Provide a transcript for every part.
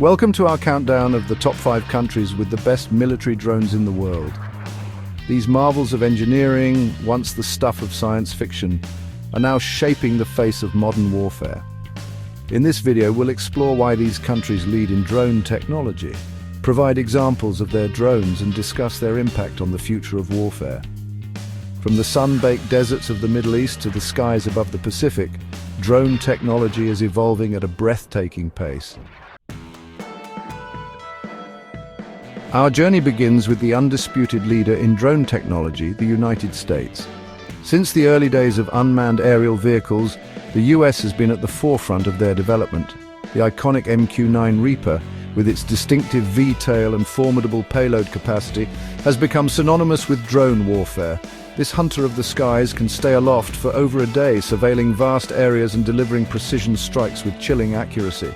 Welcome to our countdown of the top 5 countries with the best military drones in the world. These marvels of engineering, once the stuff of science fiction, are now shaping the face of modern warfare. In this video, we'll explore why these countries lead in drone technology, provide examples of their drones, and discuss their impact on the future of warfare. From the sun-baked deserts of the Middle East to the skies above the Pacific, drone technology is evolving at a breathtaking pace. Our journey begins with the undisputed leader in drone technology, the United States. Since the early days of unmanned aerial vehicles, the US has been at the forefront of their development. The iconic MQ-9 Reaper, with its distinctive V-tail and formidable payload capacity, has become synonymous with drone warfare. This hunter of the skies can stay aloft for over a day, surveilling vast areas and delivering precision strikes with chilling accuracy.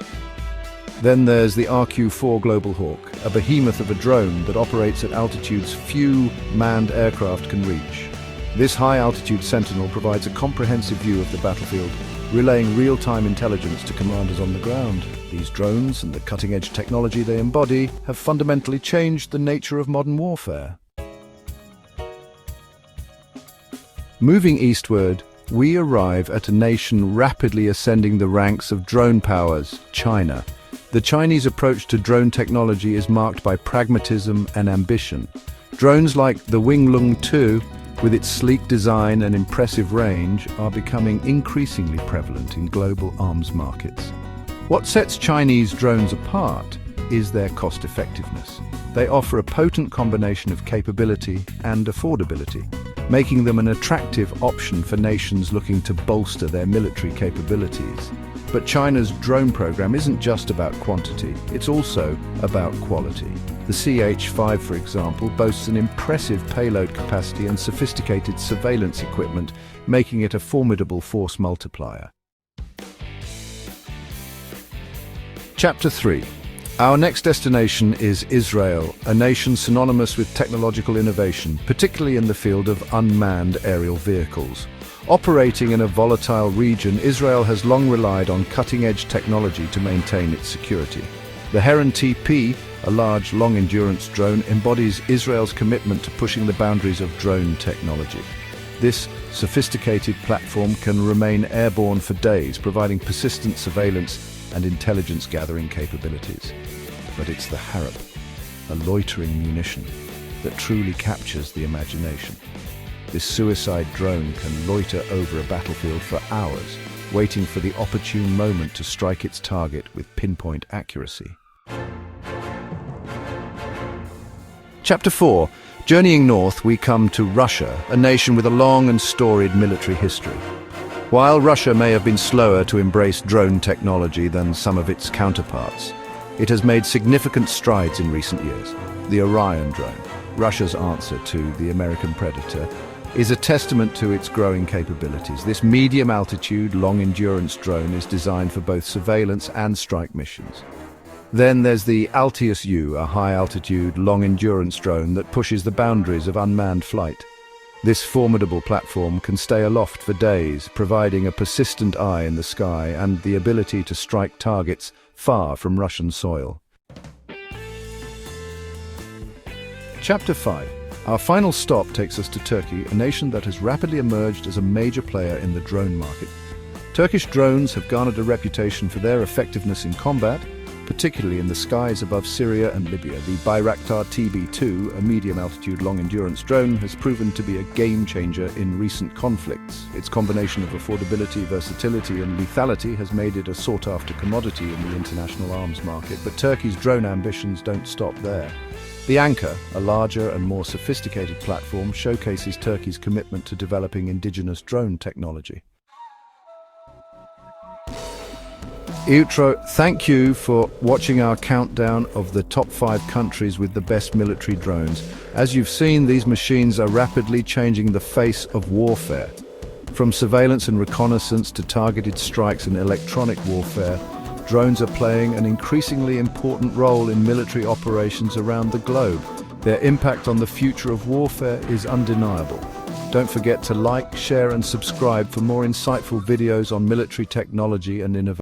Then there's the RQ-4 Global Hawk, a behemoth of a drone that operates at altitudes few manned aircraft can reach. This high-altitude Sentinel provides a comprehensive view of the battlefield, relaying real-time intelligence to commanders on the ground. These drones and the cutting-edge technology they embody have fundamentally changed the nature of modern warfare. Moving eastward, we arrive at a nation rapidly ascending the ranks of drone powers, China. The Chinese approach to drone technology is marked by pragmatism and ambition. Drones like the Winglong 2, with its sleek design and impressive range, are becoming increasingly prevalent in global arms markets. What sets Chinese drones apart is their cost-effectiveness. They offer a potent combination of capability and affordability, making them an attractive option for nations looking to bolster their military capabilities. But China's drone program isn't just about quantity, it's also about quality. The CH-5, for example, boasts an impressive payload capacity and sophisticated surveillance equipment, making it a formidable force multiplier. Chapter 3. Our next destination is Israel, a nation synonymous with technological innovation, particularly in the field of unmanned aerial vehicles. Operating in a volatile region, Israel has long relied on cutting-edge technology to maintain its security. The Heron TP, a large, long-endurance drone, embodies Israel's commitment to pushing the boundaries of drone technology. This sophisticated platform can remain airborne for days, providing persistent surveillance and intelligence-gathering capabilities. But it's the Harop, a loitering munition, that truly captures the imagination. This suicide drone can loiter over a battlefield for hours, waiting for the opportune moment to strike its target with pinpoint accuracy. Chapter 4. Journeying north, we come to Russia, a nation with a long and storied military history. While Russia may have been slower to embrace drone technology than some of its counterparts, it has made significant strides in recent years. The Orion drone, Russia's answer to the American Predator, is a testament to its growing capabilities. This medium-altitude, long-endurance drone is designed for both surveillance and strike missions. Then there's the Altius U, a high-altitude, long-endurance drone that pushes the boundaries of unmanned flight. This formidable platform can stay aloft for days, providing a persistent eye in the sky and the ability to strike targets far from Russian soil. Chapter 5. Our final stop takes us to Turkey, a nation that has rapidly emerged as a major player in the drone market. Turkish drones have garnered a reputation for their effectiveness in combat, particularly in the skies above Syria and Libya. The Bayraktar TB2, a medium-altitude long-endurance drone, has proven to be a game-changer in recent conflicts. Its combination of affordability, versatility and lethality has made it a sought-after commodity in the international arms market, but Turkey's drone ambitions don't stop there. The Anka, a larger and more sophisticated platform, showcases Turkey's commitment to developing indigenous drone technology. Outro, thank you for watching our countdown of the top 5 countries with the best military drones. As you've seen, these machines are rapidly changing the face of warfare. From surveillance and reconnaissance to targeted strikes and electronic warfare, drones are playing an increasingly important role in military operations around the globe. Their impact on the future of warfare is undeniable. Don't forget to like, share and subscribe for more insightful videos on military technology and innovation.